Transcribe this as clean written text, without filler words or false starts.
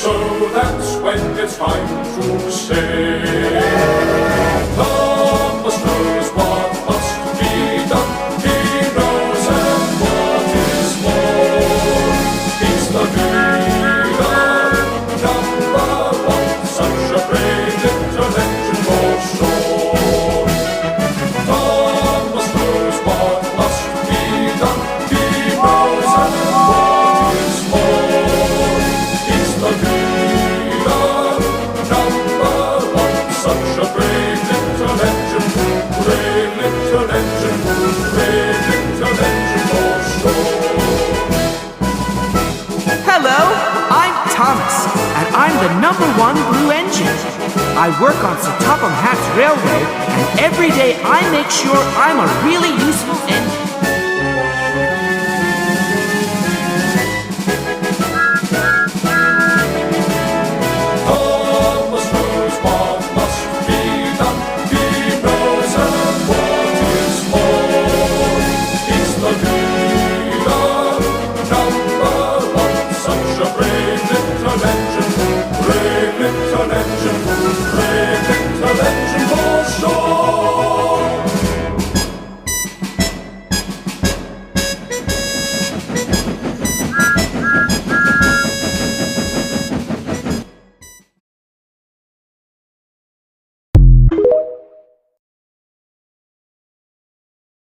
So that's when it's time to say, Thomas knows what must be done. He knows and what is more. He's the leader, number one, such a brave little engine for sure. Thomas knows what must be done. He knows and what is more. He's the leader, number one, such a brave little engine, brave little engine, brave little engine for sure. Hello, I'm Thomas, and I'm the #1 blue engine. I work on Sir Topham Hatt's railway, and every day I make sure I'm a really useful engine.